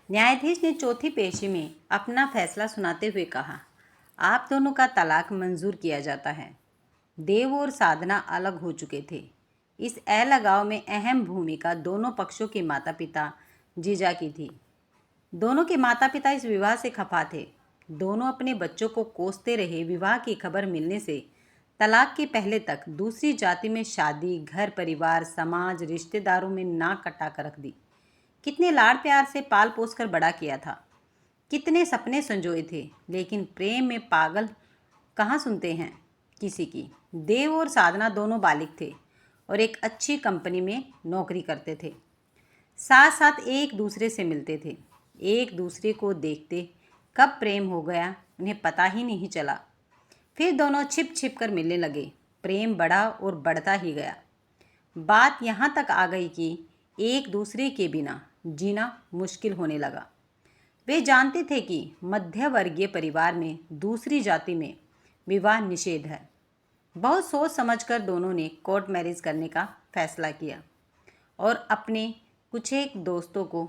न्यायाधीश ने चौथी पेशी में अपना फैसला सुनाते हुए कहा, आप दोनों का तलाक मंजूर किया जाता है। देव और साधना अलग हो चुके थे। इस अलगाव में अहम भूमिका दोनों पक्षों के माता पिता जीजा की थी। दोनों के माता पिता इस विवाह से खफा थे। दोनों अपने बच्चों को कोसते रहे। विवाह की खबर मिलने से तलाक के पहले तक दूसरी जाति में शादी, घर परिवार, समाज, रिश्तेदारों में नाक कटा कर रख दी। कितने लाड़ प्यार से पाल पोस कर बड़ा किया था, कितने सपने संजोए थे, लेकिन प्रेम में पागल कहाँ सुनते हैं किसी की। देव और साधना दोनों बालिग थे और एक अच्छी कंपनी में नौकरी करते थे। साथ साथ एक दूसरे से मिलते थे। एक दूसरे को देखते कब प्रेम हो गया उन्हें पता ही नहीं चला। फिर दोनों छिप छिप कर मिलने लगे। प्रेम बढ़ा और बढ़ता ही गया। बात यहाँ तक आ गई कि एक दूसरे के बिना जीना मुश्किल होने लगा। वे जानते थे कि मध्यवर्गीय परिवार में दूसरी जाति में विवाह निषेध है। बहुत सोच समझकर दोनों ने कोर्ट मैरिज करने का फैसला किया और अपने कुछ एक दोस्तों को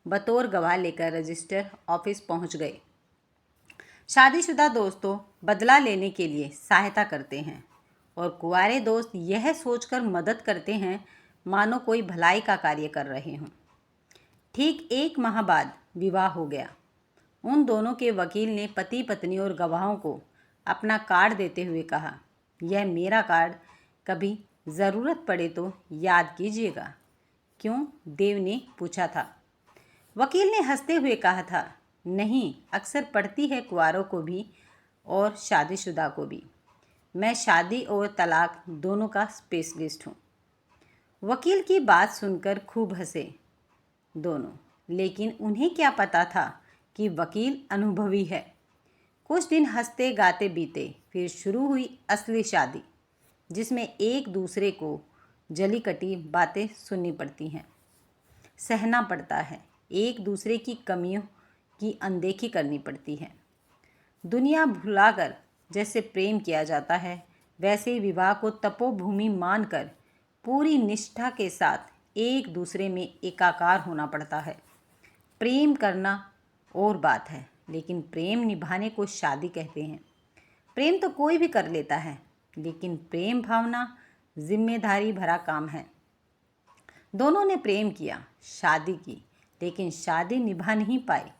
बतौर गवाह लेकर रजिस्टर ऑफिस पहुंच गए। शादीशुदा दोस्तों बदला लेने के लिए सहायता करते हैं और कुंवारे दोस्त यह सोचकर मदद करते हैं मानो कोई भलाई का कार्य कर रहे हों। ठीक 1 माह बाद विवाह हो गया। उन दोनों के वकील ने पति पत्नी और गवाहों को अपना कार्ड देते हुए कहा, यह मेरा कार्ड, कभी ज़रूरत पड़े तो याद कीजिएगा। क्यों? देव ने पूछा था। वकील ने हंसते हुए कहा था, नहीं, अक्सर पड़ती है कुंवारों को भी और शादीशुदा को भी। मैं शादी और तलाक दोनों का स्पेशलिस्ट हूँ। वकील की बात सुनकर खूब हंसे दोनों, लेकिन उन्हें क्या पता था कि वकील अनुभवी है। कुछ दिन हंसते गाते बीते, फिर शुरू हुई असली शादी, जिसमें एक दूसरे को जली कटी बातें सुननी पड़ती हैं, सहना पड़ता है, एक दूसरे की कमियों की अनदेखी करनी पड़ती है। दुनिया भुलाकर जैसे प्रेम किया जाता है, वैसे ही विवाह को तपोभूमि मानकर पूरी निष्ठा के साथ एक दूसरे में एकाकार होना पड़ता है। प्रेम करना और बात है, लेकिन प्रेम निभाने को शादी कहते हैं। प्रेम तो कोई भी कर लेता है, लेकिन प्रेम भावना जिम्मेदारी भरा काम है। दोनों ने प्रेम किया, शादी की, लेकिन शादी निभा नहीं पाई।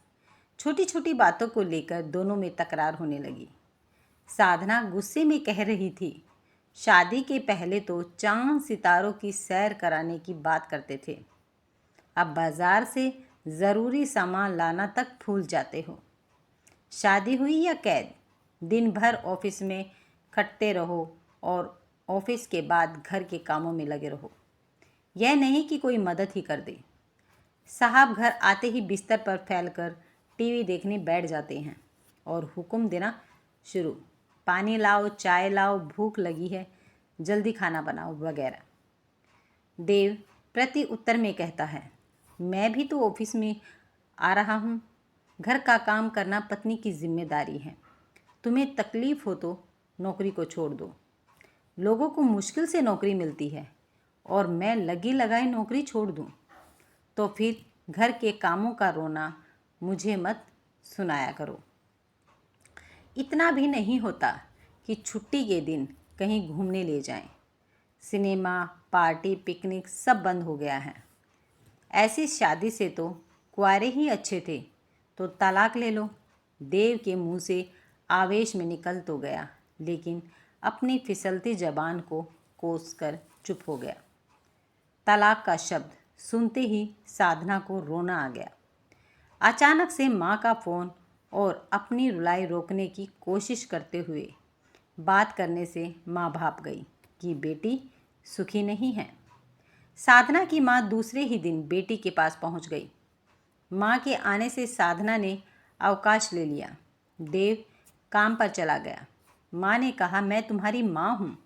छोटी छोटी बातों को लेकर दोनों में तकरार होने लगी। साधना गुस्से में कह रही थी, शादी के पहले तो चांद सितारों की सैर कराने की बात करते थे, अब बाजार से ज़रूरी सामान लाना तक भूल जाते हो। शादी हुई या कैद, दिन भर ऑफिस में खटते रहो और ऑफिस के बाद घर के कामों में लगे रहो। यह नहीं कि कोई मदद ही कर दे। साहब घर आते ही बिस्तर पर फैलकर टीवी देखने बैठ जाते हैं और हुक्म देना शुरू, पानी लाओ, चाय लाओ, भूख लगी है, जल्दी खाना बनाओ वगैरह। देव प्रति उत्तर में कहता है, मैं भी तो ऑफिस में आ रहा हूँ। घर का काम करना पत्नी की जिम्मेदारी है। तुम्हें तकलीफ़ हो तो नौकरी को छोड़ दो। लोगों को मुश्किल से नौकरी मिलती है और मैं लगी लगाई नौकरी छोड़ दूँ तो फिर घर के कामों का रोना मुझे मत सुनाया करो। इतना भी नहीं होता कि छुट्टी के दिन कहीं घूमने ले जाएं। सिनेमा, पार्टी, पिकनिक सब बंद हो गया है। ऐसी शादी से तो कुंवारे ही अच्छे थे, तो तलाक ले लो। देव के मुंह से आवेश में निकल तो गया, लेकिन अपनी फिसलती जबान को कोस कर चुप हो गया। तलाक का शब्द सुनते ही साधना को रोना आ गया। अचानक से माँ का फ़ोन और अपनी रुलाई रोकने की कोशिश करते हुए बात करने से माँ भाप गई कि बेटी सुखी नहीं है। साधना की माँ दूसरे ही दिन बेटी के पास पहुँच गई। माँ के आने से साधना ने अवकाश ले लिया। देव काम पर चला गया। माँ ने कहा, मैं तुम्हारी माँ हूँ।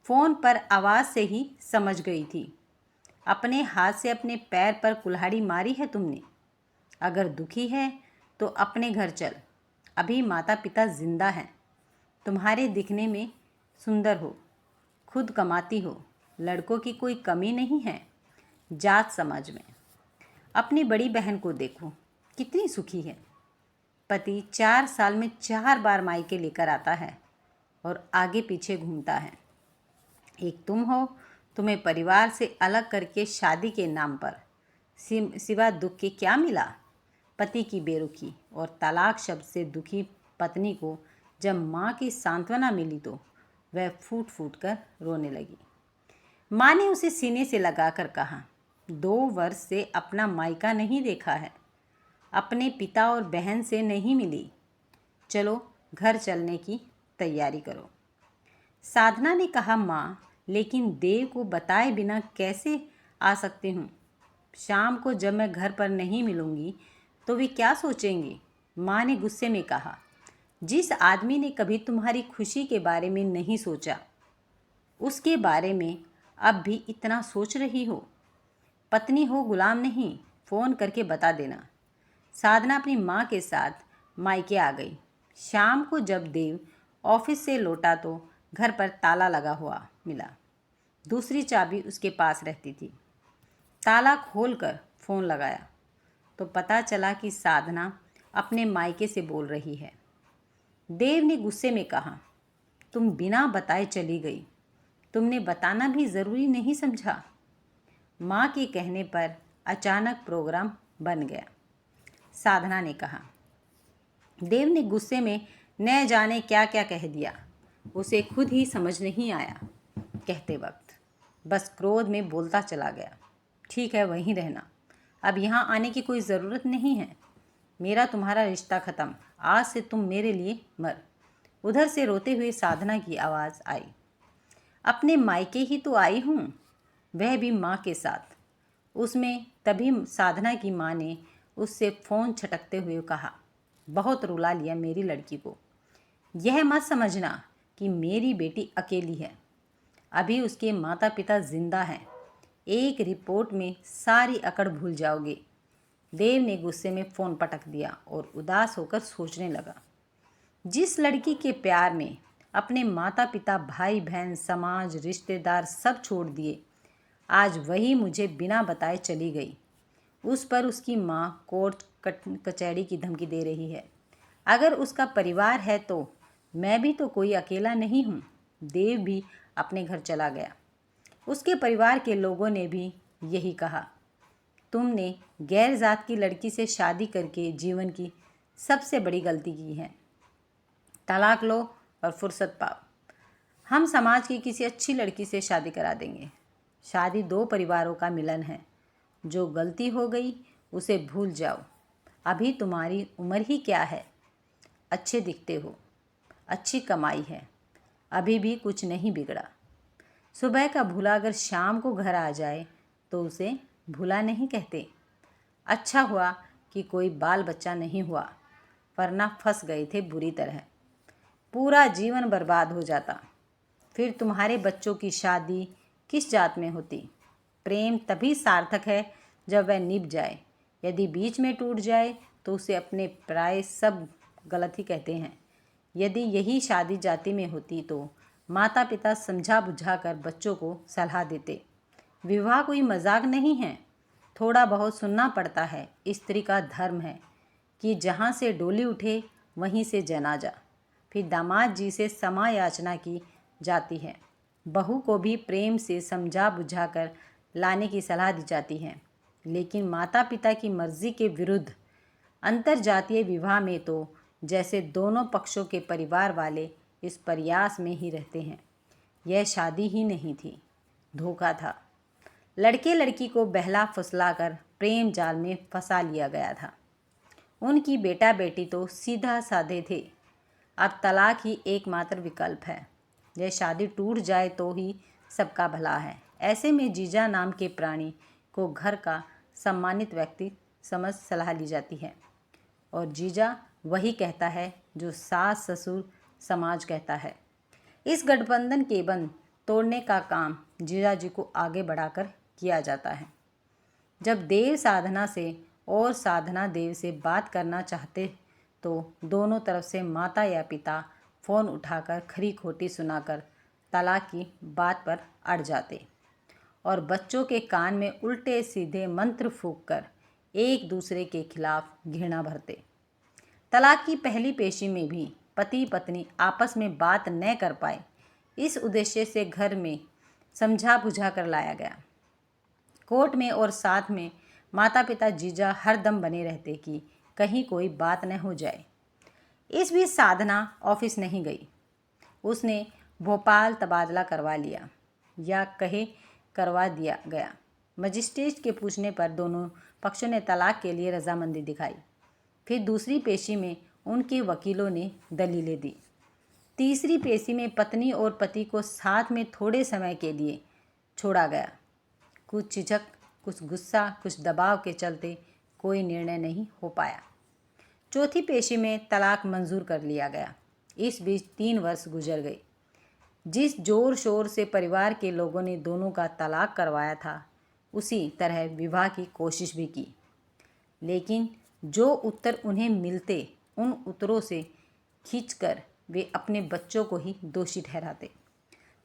फ़ोन पर आवाज़ से ही समझ गई थी। अपने हाथ से अपने पैर पर कुल्हाड़ी मारी है तुमने। अगर दुखी है तो अपने घर चल, अभी माता पिता जिंदा हैं। तुम्हारे दिखने में सुंदर हो, खुद कमाती हो, लड़कों की कोई कमी नहीं है। जात समाज में अपनी बड़ी बहन को देखो, कितनी सुखी है। पति 4 साल में 4 बार मायके लेकर आता है और आगे पीछे घूमता है। एक तुम हो, तुम्हें परिवार से अलग करके शादी के नाम पर सिवा दुख के क्या मिला। पति की बेरुखी और तलाक शब्द से दुखी पत्नी को जब माँ की सांत्वना मिली तो वह फूट फूट कर रोने लगी। माँ ने उसे सीने से लगाकर कहा, 2 वर्ष से अपना मायका नहीं देखा है, अपने पिता और बहन से नहीं मिली, चलो घर चलने की तैयारी करो। साधना ने कहा, माँ लेकिन देव को बताए बिना कैसे आ सकती हूँ। शाम को जब मैं घर पर नहीं मिलूँगी तो वे क्या सोचेंगे। माँ ने गुस्से में कहा, जिस आदमी ने कभी तुम्हारी खुशी के बारे में नहीं सोचा उसके बारे में अब भी इतना सोच रही हो। पत्नी हो, गुलाम नहीं, फ़ोन करके बता देना। साधना अपनी माँ के साथ मायके आ गई। शाम को जब देव ऑफिस से लौटा तो घर पर ताला लगा हुआ मिला। दूसरी चाबी उसके पास रहती थी। ताला खोलकर फ़ोन लगाया तो पता चला कि साधना अपने मायके से बोल रही है। देव ने गुस्से में कहा, तुम बिना बताए चली गई, तुमने बताना भी ज़रूरी नहीं समझा। माँ के कहने पर अचानक प्रोग्राम बन गया। साधना ने कहा। देव ने गुस्से में न जाने क्या क्या कह दिया, उसे खुद ही समझ नहीं आया। कहते वक्त बस क्रोध में बोलता चला गया, ठीक है वहीं रहना, अब यहाँ आने की कोई ज़रूरत नहीं है, मेरा तुम्हारा रिश्ता ख़त्म, आज से तुम मेरे लिए मर। उधर से रोते हुए साधना की आवाज़ आई, अपने मायके ही तो आई हूँ, वह भी माँ के साथ। उसमें तभी साधना की माँ ने उससे फ़ोन छटकते हुए कहा, बहुत रुला लिया मेरी लड़की को, यह मत समझना कि मेरी बेटी अकेली है, अभी उसके माता पिता जिंदा हैं, एक रिपोर्ट में सारी अकड़ भूल जाओगे। देव ने गुस्से में फ़ोन पटक दिया और उदास होकर सोचने लगा, जिस लड़की के प्यार में अपने माता पिता, भाई बहन, समाज, रिश्तेदार सब छोड़ दिए, आज वही मुझे बिना बताए चली गई। उस पर उसकी माँ कोर्ट कचहरी की धमकी दे रही है। अगर उसका परिवार है तो मैं भी तो कोई अकेला नहीं हूँ। देव भी अपने घर चला गया। उसके परिवार के लोगों ने भी यही कहा, तुमने गैर जात की लड़की से शादी करके जीवन की सबसे बड़ी गलती की है, तलाक लो और फुर्सत पाओ, हम समाज की किसी अच्छी लड़की से शादी करा देंगे। शादी 2 परिवारों का मिलन है, जो गलती हो गई उसे भूल जाओ, अभी तुम्हारी उम्र ही क्या है, अच्छे दिखते हो, अच्छी कमाई है, अभी भी कुछ नहीं बिगड़ा। सुबह का भूला अगर शाम को घर आ जाए तो उसे भूला नहीं कहते। अच्छा हुआ कि कोई बाल बच्चा नहीं हुआ, वरना फंस गए थे बुरी तरह, पूरा जीवन बर्बाद हो जाता। फिर तुम्हारे बच्चों की शादी किस जात में होती। प्रेम तभी सार्थक है जब वह निभ जाए, यदि बीच में टूट जाए तो उसे अपने पराये सब गलत ही कहते हैं। यदि यही शादी जाति में होती तो माता पिता समझा बुझा कर बच्चों को सलाह देते। विवाह कोई मजाक नहीं है, थोड़ा बहुत सुनना पड़ता है। स्त्री का धर्म है कि जहाँ से डोली उठे वहीं से जनाजा। फिर दामाद जी से क्षमा याचना की जाती है। बहू को भी प्रेम से समझा बुझा कर लाने की सलाह दी जाती है। लेकिन माता पिता की मर्जी के विरुद्ध अंतरजातीय विवाह में तो जैसे दोनों पक्षों के परिवार वाले इस प्रयास में ही रहते हैं। यह शादी ही नहीं थी, धोखा था। लड़के लड़की को बहला फुसला कर प्रेम जाल में फंसा लिया गया था। उनकी बेटा बेटी तो सीधा साधे थे। अब तलाक ही एकमात्र विकल्प है। यह शादी टूट जाए तो ही सबका भला है। ऐसे में जीजा नाम के प्राणी को घर का सम्मानित व्यक्ति समझ सलाह ली जाती है, और जीजा वही कहता है जो सास ससुर समाज कहता है। इस गठबंधन के बंध तोड़ने का काम जीजा जी को आगे बढ़ाकर किया जाता है। जब देव साधना से और साधना देव से बात करना चाहते तो दोनों तरफ से माता या पिता फ़ोन उठाकर खरी खोटी सुनाकर तलाक की बात पर अड़ जाते और बच्चों के कान में उल्टे सीधे मंत्र फूंक कर एक दूसरे के खिलाफ घृणा भरते। तलाक की पहली पेशी में भी पति पत्नी आपस में बात न कर पाए, इस उद्देश्य से घर में समझा बुझा कर लाया गया। कोर्ट में और साथ में माता पिता जीजा हर दम बने रहते कि कहीं कोई बात न हो जाए। इस बीच साधना ऑफिस नहीं गई। उसने भोपाल तबादला करवा लिया, या कहे करवा दिया गया। मजिस्ट्रेट के पूछने पर दोनों पक्षों ने तलाक के लिए रजामंदी दिखाई। फिर दूसरी पेशी में उनके वकीलों ने दलीलें दी। तीसरी पेशी में पत्नी और पति को साथ में थोड़े समय के लिए छोड़ा गया। कुछ झिझक, कुछ गुस्सा, कुछ दबाव के चलते कोई निर्णय नहीं हो पाया। चौथी पेशी में तलाक मंजूर कर लिया गया। इस बीच 3 वर्ष गुजर गए। जिस जोर शोर से परिवार के लोगों ने दोनों का तलाक करवाया था, उसी तरह विवाह की कोशिश भी की, लेकिन जो उत्तर उन्हें मिलते, उन उत्तरों से खींचकर वे अपने बच्चों को ही दोषी ठहराते।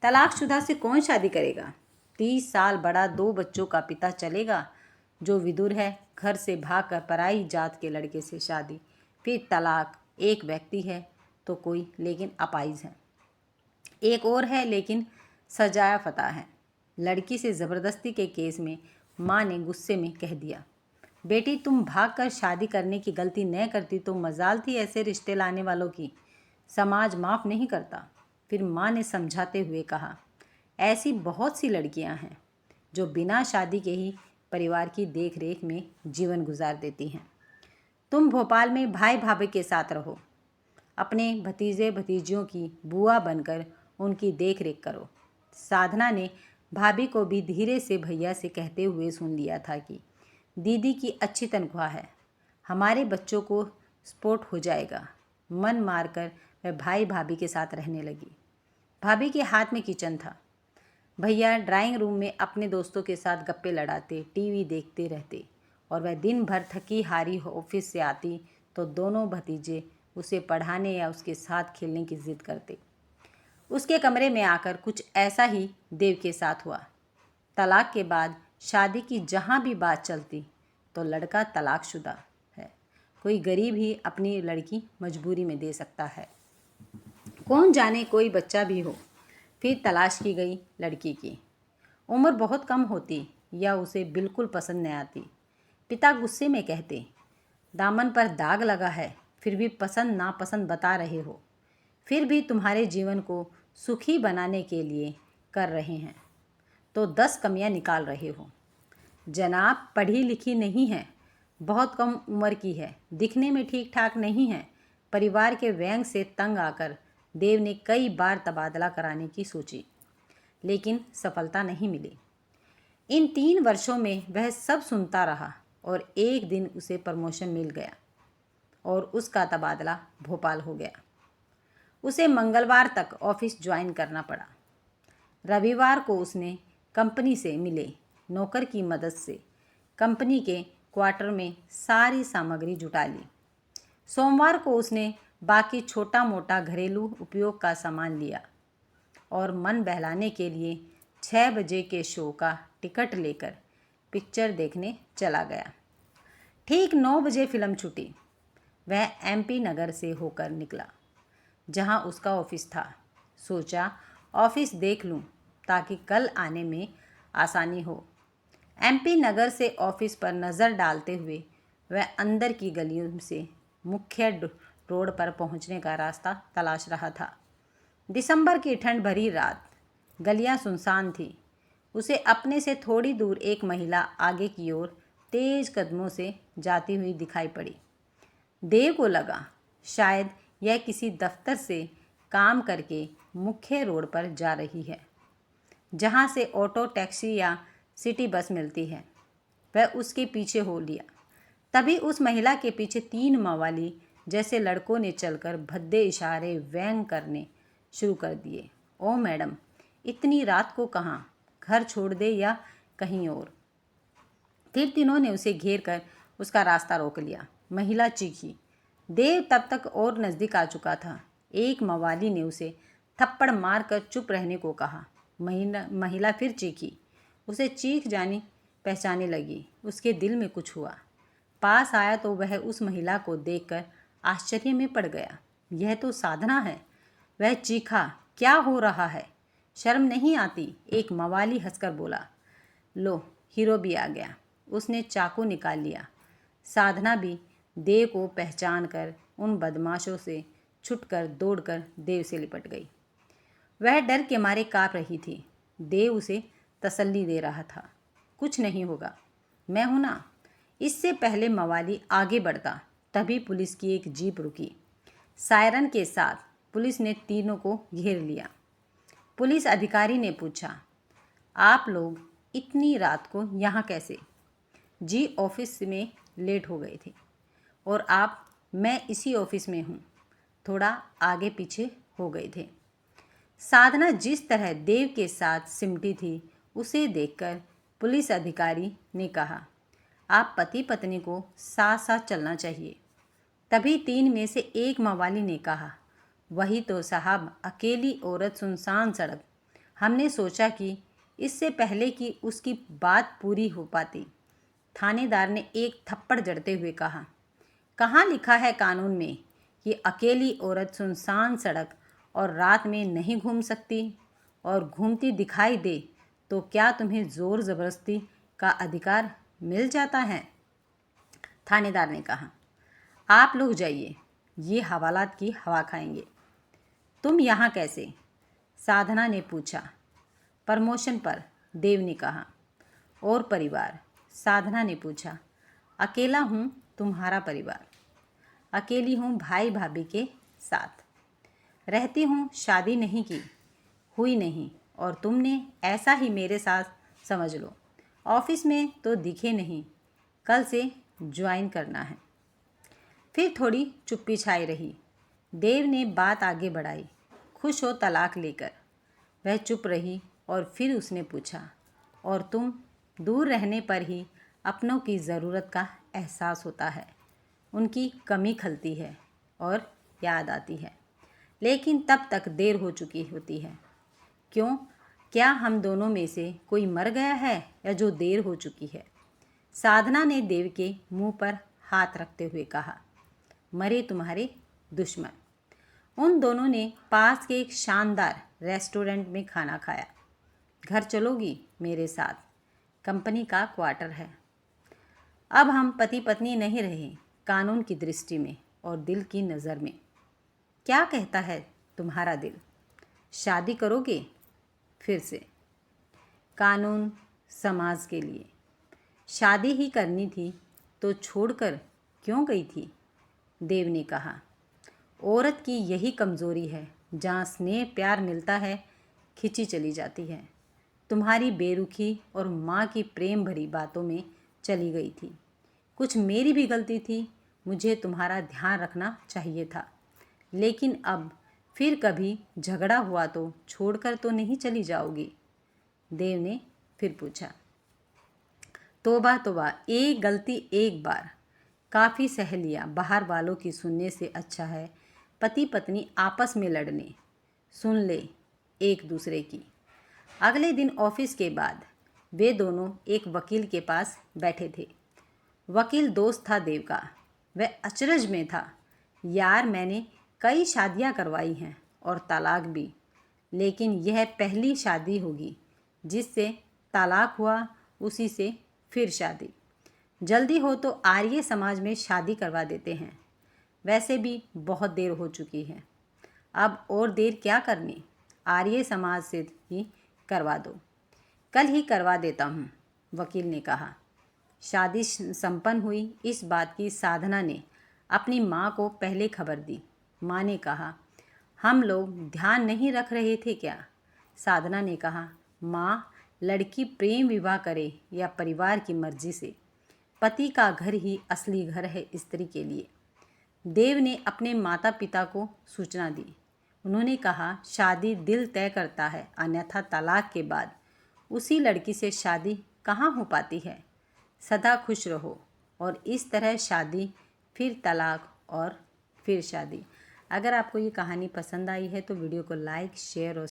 तलाकशुदा से कौन शादी करेगा? 30 साल बड़ा 2 बच्चों का पिता चलेगा जो विदुर है, घर से भागकर पराई जात के लड़के से शादी, फिर तलाक। एक व्यक्ति है तो कोई, लेकिन अपाहिज है। एक और है लेकिन सजाया फता है। लड़की से ज़बरदस्ती के केस में माँ ने गुस्से में कह दिया, बेटी तुम भागकर शादी करने की गलती न करती तो मजाल थी ऐसे रिश्ते लाने वालों की, समाज माफ़ नहीं करता। फिर माँ ने समझाते हुए कहा, ऐसी बहुत सी लड़कियाँ हैं जो बिना शादी के ही परिवार की देख रेख में जीवन गुजार देती हैं। तुम भोपाल में भाई भाभी के साथ रहो, अपने भतीजे भतीजियों की बुआ बनकर उनकी देख रेख करो। साधना ने भाभी को भी धीरे से भैया से कहते हुए सुन लिया था कि दीदी की अच्छी तनख्वाह है, हमारे बच्चों को सपोर्ट हो जाएगा। मन मारकर वह भाई भाभी के साथ रहने लगी। भाभी के हाथ में किचन था। भैया ड्राइंग रूम में अपने दोस्तों के साथ गप्पे लड़ाते, टीवी देखते रहते, और वह दिन भर थकी हारी ऑफिस से आती तो दोनों भतीजे उसे पढ़ाने या उसके साथ खेलने की जिद करते। उसके कमरे में आकर कुछ ऐसा ही देव के साथ हुआ। तलाक के बाद शादी की जहाँ भी बात चलती तो लड़का तलाकशुदा है, कोई गरीब ही अपनी लड़की मजबूरी में दे सकता है, कौन जाने कोई बच्चा भी हो। फिर तलाश की गई लड़की की। उम्र बहुत कम होती या उसे बिल्कुल पसंद न आती। पिता गुस्से में कहते, दामन पर दाग लगा है, फिर भी पसंद नापसंद बता रहे हो, फिर भी तुम्हारे जीवन को सुखी बनाने के लिए कर रहे हैं तो 10 कमियां निकाल रहे हो। जनाब पढ़ी लिखी नहीं है, बहुत कम उम्र की है, दिखने में ठीक ठाक नहीं है। परिवार के व्यंग से तंग आकर देव ने कई बार तबादला कराने की सोची, लेकिन सफलता नहीं मिली। इन 3 वर्षों में वह सब सुनता रहा और एक दिन उसे प्रमोशन मिल गया और उसका तबादला भोपाल हो गया। उसे मंगलवार तक ऑफिस ज्वाइन करना पड़ा। रविवार को उसने कंपनी से मिले नौकर की मदद से कंपनी के क्वार्टर में सारी सामग्री जुटा ली। सोमवार को उसने बाकी छोटा मोटा घरेलू उपयोग का सामान लिया और मन बहलाने के लिए 6 बजे के शो का टिकट लेकर पिक्चर देखने चला गया। ठीक 9 बजे फिल्म छूटी। वह MP नगर से होकर निकला जहां उसका ऑफिस था। सोचा ऑफिस देख लूं ताकि कल आने में आसानी हो। MP नगर से ऑफिस पर नज़र डालते हुए वह अंदर की गलियों से मुख्य रोड पर पहुंचने का रास्ता तलाश रहा था। दिसंबर की ठंड भरी रात, गलियां सुनसान थी। उसे अपने से थोड़ी दूर एक महिला आगे की ओर तेज कदमों से जाती हुई दिखाई पड़ी। देव को लगा शायद यह किसी दफ्तर से काम करके मुख्य रोड पर जा रही है, जहां से ऑटो, टैक्सी या सिटी बस मिलती है। वह उसके पीछे हो लिया। तभी उस महिला के पीछे 3 मवाली जैसे लड़कों ने चलकर भद्दे इशारे व्यंग करने शुरू कर दिए। ओ मैडम, इतनी रात को कहाँ, घर छोड़ दे या कहीं और। फिर तीनों ने उसे घेर कर उसका रास्ता रोक लिया। महिला चीखी। देव तब तक और नज़दीक आ चुका था। एक मवाली ने उसे थप्पड़ मारकर चुप रहने को कहा। महिला फिर चीखी। उसे चीख जानी पहचाने लगी। उसके दिल में कुछ हुआ। पास आया तो वह उस महिला को देखकर आश्चर्य में पड़ गया। यह तो साधना है। वह चीखा, क्या हो रहा है? शर्म नहीं आती? एक मवाली हंसकर बोला। लो, हीरो भी आ गया। उसने चाकू निकाल लिया। साधना भी देव को पहचान कर उन बदमाशों से छुटकर दौड़कर देव से लिपट गई। वह डर के मारे काँप रही थी। देव उसे तसल्ली दे रहा था। कुछ नहीं होगा, मैं हूं ना। इससे पहले मवाली आगे बढ़ता तभी पुलिस की एक जीप रुकी। सायरन के साथ पुलिस ने तीनों को घेर लिया। पुलिस अधिकारी ने पूछा, आप लोग इतनी रात को यहाँ कैसे? जी, ऑफिस में लेट हो गए थे। और आप? मैं इसी ऑफिस में हूँ, थोड़ा आगे पीछे हो गए थे। साधना जिस तरह देव के साथ सिमटी थी उसे देखकर पुलिस अधिकारी ने कहा, आप पति पत्नी को साथ साथ चलना चाहिए। तभी तीन में से एक मवाली ने कहा, वही तो साहब, अकेली औरत, सुनसान सड़क। हमने सोचा कि इससे पहले कि उसकी बात पूरी हो पाती, थानेदार ने एक थप्पड़ जड़ते हुए कहा, कहाँ लिखा है कानून में कि अकेली औरत सुनसान सड़क और रात में नहीं घूम सकती? और घूमती दिखाई दे तो क्या तुम्हें ज़ोर ज़बरदस्ती का अधिकार मिल जाता है? थानेदार ने कहा, आप लोग जाइए, ये हवालात की हवा खाएंगे। तुम यहाँ कैसे? साधना ने पूछा। प्रमोशन पर, देव ने कहा। और परिवार? साधना ने पूछा। अकेला हूँ, तुम्हारा परिवार? अकेली हूँ, भाई भाभी के साथ रहती हूँ, शादी नहीं की, हुई नहीं। और तुमने? ऐसा ही मेरे साथ समझ लो। ऑफिस में तो दिखे नहीं, कल से ज्वाइन करना है। फिर थोड़ी चुप्पी छाई रही। देव ने बात आगे बढ़ाई, खुश हो तलाक लेकर? वह चुप रही और फिर उसने पूछा, और तुम? दूर रहने पर ही अपनों की ज़रूरत का एहसास होता है, उनकी कमी खलती है और याद आती है, लेकिन तब तक देर हो चुकी होती है। क्यों? क्या हम दोनों में से कोई मर गया है या जो देर हो चुकी है? साधना ने देव के मुंह पर हाथ रखते हुए कहा, मरे तुम्हारे दुश्मन। उन दोनों ने पास के एक शानदार रेस्टोरेंट में खाना खाया। घर चलोगी मेरे साथ? कंपनी का क्वार्टर है। अब हम पति पत्नी नहीं रहे, कानून की दृष्टि में और दिल की नज़र में। क्या कहता है तुम्हारा दिल? शादी करोगे फिर से? कानून, समाज के लिए शादी ही करनी थी तो छोड़कर क्यों गई थी? देव ने कहा, औरत की यही कमज़ोरी है, जहाँ स्नेह प्यार मिलता है खिंची चली जाती है। तुम्हारी बेरुखी और माँ की प्रेम भरी बातों में चली गई थी। कुछ मेरी भी गलती थी, मुझे तुम्हारा ध्यान रखना चाहिए था। लेकिन अब फिर कभी झगड़ा हुआ तो छोड़कर तो नहीं चली जाओगी? देव ने फिर पूछा। तोबा तोबा, एक गलती एक बार, काफ़ी सह लिया। बाहर वालों की सुनने से अच्छा है पति पत्नी आपस में लड़ने सुन ले एक दूसरे की। अगले दिन ऑफिस के बाद वे दोनों एक वकील के पास बैठे थे। वकील दोस्त था देव का। वह अचरज में था। यार, मैंने कई शादियां करवाई हैं और तलाक भी, लेकिन यह पहली शादी होगी जिससे तलाक हुआ, उसी से फिर शादी। जल्दी हो तो आर्य समाज में शादी करवा देते हैं। वैसे भी बहुत देर हो चुकी है, अब और देर क्या करनी? आर्य समाज से ही करवा दो। कल ही करवा देता हूँ, वकील ने कहा। शादी संपन्न हुई। इस बात की साधना ने अपनी माँ को पहले खबर दी। माँ ने कहा, हम लोग ध्यान नहीं रख रहे थे क्या? साधना ने कहा, माँ, लड़की प्रेम विवाह करे या परिवार की मर्जी से, पति का घर ही असली घर है स्त्री के लिए। देव ने अपने माता पिता को सूचना दी। उन्होंने कहा, शादी दिल तय करता है, अन्यथा तलाक के बाद उसी लड़की से शादी कहाँ हो पाती है। सदा खुश रहो। और इस तरह शादी, फिर तलाक और फिर शादी। अगर आपको ये कहानी पसंद आई है तो वीडियो को लाइक, शेयर और